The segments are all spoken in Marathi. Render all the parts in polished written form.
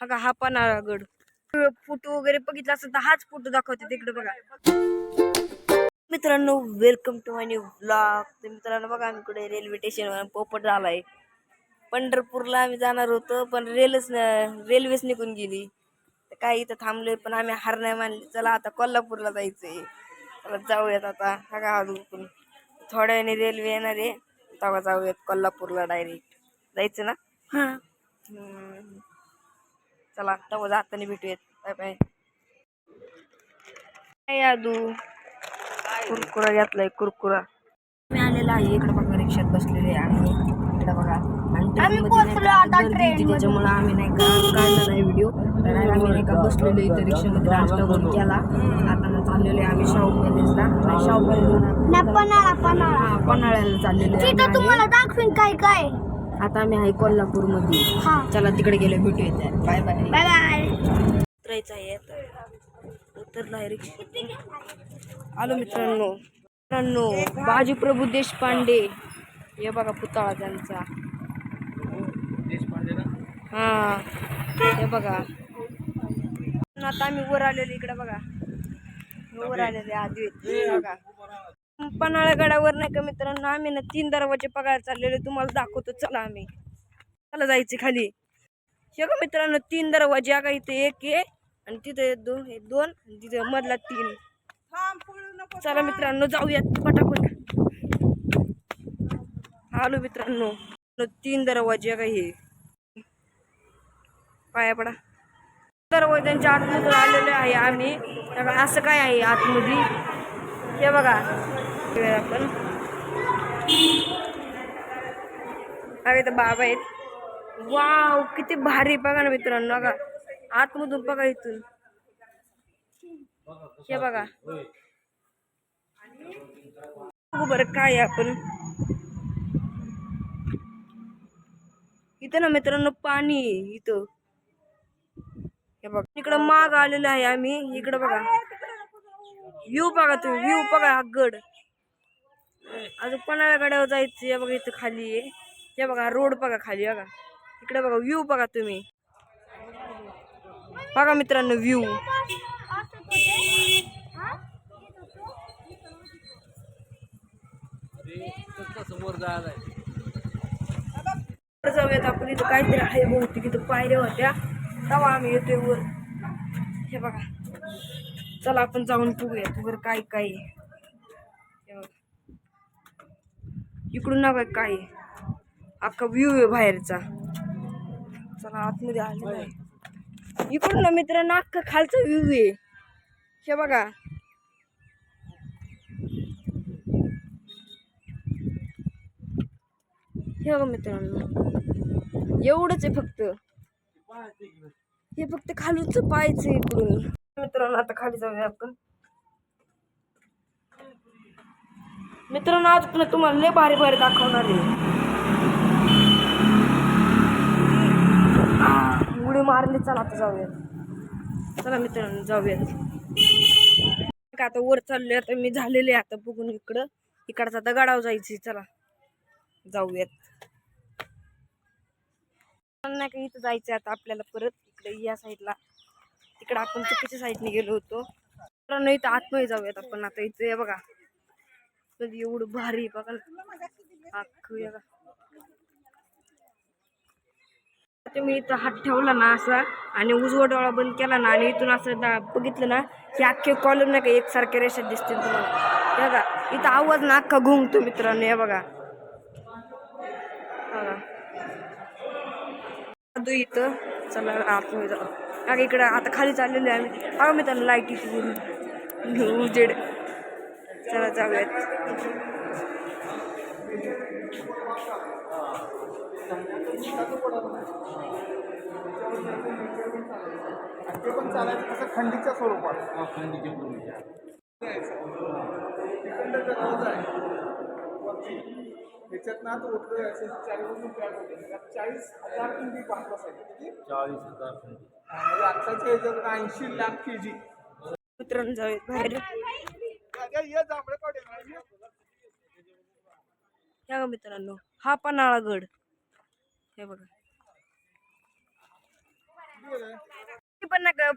हा पन्हाळागड फोटो वगैरे बघितला असेल तर हाच फोटो दाखवते तिकडे बघा. मित्रांनो welcome to my new blog. तर मित्रांनो बघा आम्ही कुठे रेल्वे स्टेशनवर पोपट झालाय. पंढरपूरला आम्ही जाणार होतो पण रेल्वेच निघून गेली. काय इथं थांबलोय पण आम्ही हार नाही मानली. चला आता कोल्हापूरला जायचंय. चला जाऊयात आता. अजून थोड्या वेळाने रेल्वे येणार आहे तेव्हा जाऊयात कोल्हापूरला डायरेक्ट. जायचं ना? चला तेव्हा जाताना भेटूयात. Bye bye. काय यादू कुरकुरा घेतलाय कुरकुरा. मी आलेला आहे इकडे बघा रिक्षात बसलेले आणि इकडे बघा गर्दी त्याच्यामुळे आम्ही नाही का काढला नाही व्हिडिओ. तर आम्ही नाही का बसलेलो इथं रिक्षामध्ये नाश्ता वगैरे केला. आता चाललेलो आहे आम्ही शाहू पॅलेसला. पन्हाळ्याला चाललेलो आहे. तुम्हाला दाखवीन काय काय. आता आम्ही आहे कोल्हापूरमध्ये. चला तिकडे गेलो भेटूया. Bye bye bye bye. उतरायचं आहे उतरला आहे रिक्षा. आलो मित्रांनो बाजीप्रभू देशपांडे हे बघा पुतळा त्यांचा. हा हे बघा. आता आम्ही वर आलेलो इकडे बघा. वर आलेले आधी बघा पन्हाळगडावर नाही का मित्रांनो. आम्ही ना 3 दरवाजे पगार चाललेले तुम्हाला दाखवतो. चला आम्ही चला जायचे खाली. हे का मित्रांनो 3 दरवाजे का इथे एक आहे आणि तिथे दोन तिथे मधला 3. चला मित्रांनो जाऊयात पटापट. आलो मित्रांनो 3 दरवाजे का हे पाया पडा. दरवाज्यांच्या आतमधून आलेले आहे आम्ही. असं काय आहे आतमध्ये हे बघा. आपण इथं बाबा आहेत. वाव किती भारी बघा ना मित्रांनो. बघा आतमधून बघा इथून हे बघा. बरं काय आपण इथं ना मित्रांनो पाणी इथं हे बघा. इकडं माग आलेलं आहे आम्ही. इकडं बघा व्ह्यू बघा तुम्ही. व्ह्यू बघा हा गड. अजून पन्हाळगडावर जायचं. हे बघा इथं खाली आहे. हे बघा रोड बघा खाली बघा. इकडे बघा व्ह्यू बघा तुम्ही. बघा मित्रांनो व्ह्यू. जाऊयात आपण. इथं काहीतरी आहे बहुतेक. इथं पायऱ्या होत्या तेव्हा आम्ही येतोय वर. हे बघा चला आपण जाऊन बघूयात वर काय काय. इकडून ना काय अख्खा व्ह्यू आहे बाहेरचा. चला आतमध्ये आलेला आहे. इकडून ना मित्रांनो अख्खा खालचा व्ह्यू आहे. हे बघा हे बघा मित्रांनो एवढंच आहे फक्त. हे फक्त खालूच पाहायचं इकडून. मित्रांनो आता खाली जाऊया आपण. मित्रांनो आज पण तुम्हाला लय भारी भारी दाखवणार आहे. उडी मारली. चला आता जाऊयात. चला मित्रांनो जाऊयात. आता वर चालले. आता मी झालेले आता बघून इकडचा आता गडावर जायची. चला जाऊयात. नाही का इथं जायचं आता आपल्याला परत इकडे या साईडला. तिकडे आपण चुकीच्या साईडने गेलो होतो. तर इथं आतमध्ये जाऊयात आपण आता. इथं हे बघा कधी एवढं भारी बघा अख्खं. तुम्ही इथं हात ठेवला ना असा आणि उजवा डोळा बंद केला ना आणि इथून असं बघितलं ना की अख्खे कॉलम नाही का एकसारख्या रेषेत दिसतील तुम्हाला. हे बघा इथं आवाज ना अख्खा घुमतो मित्रांनो. हे बघा इथं. चला आतमध्ये जाऊ. अगं इकडं आता खाली चाललेलो आहे आम्ही. बघा मित्रांनो लाईट इथे उजेड. चला जाऊयात. ते पण चालायचं कसं खंडीच्या स्वरूपात. त्याच्यात ना तो उठलो 40,000 खंडी पाहत असायची. 40,000 खंडी म्हणजे आत्ताच्या ह्याच्यात 80 लाख केजी. मित्रांनो जाऊयात बाहेर. या मित्रांनो हा पन्हाळागड. हे बघा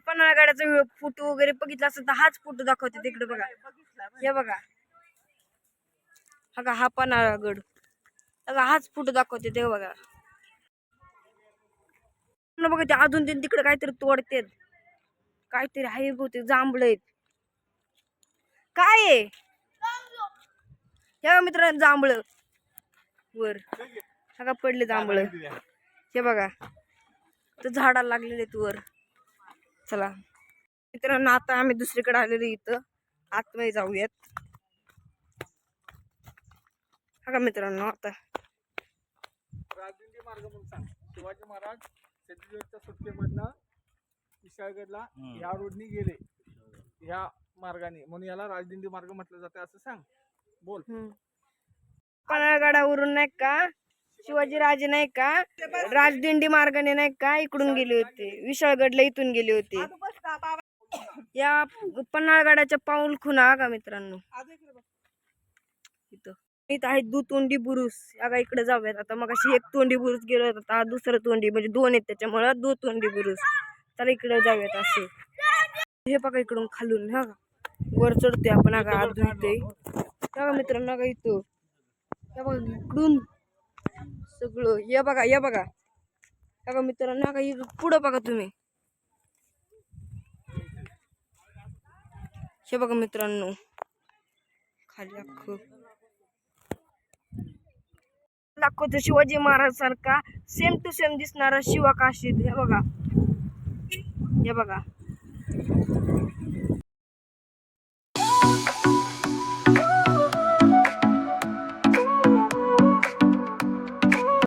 पन्हाळगडाचा फोटो वगैरे बघितला असेल तर हाच फोटो दाखवते तिकडे बघा. हे बघा हा पन्हाळगड बघा, हाच फोटो दाखवते ते बघा. बघा ते अजून ते तिकडे काहीतरी तोडतेत, काहीतरी आहे बहुतेक जांभळ आहेत. काय आहे हे मित्रांनो? जांभळ वर सगळं पडले जांभळ. हे बघा तर झाडाला लागलेले आहेत वर. चला मित्रांनो आता आम्ही दुसरीकडे आलेलो इथं आतमध्ये जाऊयात. हा मित्रांनो आता राजदिंडी मार्ग म्हणून सांग. शिवाजी महाराज सिंधुदुर्गच्या सुटकेमधनं विशाळगडला ह्या रोडनी गेले, ह्या मार्गाने, म्हणून याला राजदिंडी मार्ग म्हटलं जाते असं सांग. बोल. पन्हाळगडावरून नाही का शिवाजी राजे नाही का राजदिंडी मार्गाने नाही का इकडून गेले होते, विशाळगडला इथून गेले होते. या पन्हाळगडाच्या पाऊल खुणा का मित्रांनो इथं इथं आहे दुतोंडी बुरुज. अगा इकडे जाऊयात आता. मग अशी एक तोंडी बुरुज गेलो होता, आता दुसरं तोंडी म्हणजे दोन आहेत त्याच्यामुळे दुतोंडी बुरुज. तर इकडे जाऊयात असे. हे बघा इकडून खालून हा वर चढतोय आपण. अगा आत धुतोय बघा मित्रांनो. अगा इथं हे बघा इकडून सगळं. हे बघा हे बघा बघा मित्रांनो. अगा पुढं बघा तुम्ही. हे बघा मित्रांनो खाली अख्खं दाखवतो शिवाजी महाराज सारखा सेम टू सेम दिसणारा शिवा काशीद. हे बघा हे बघा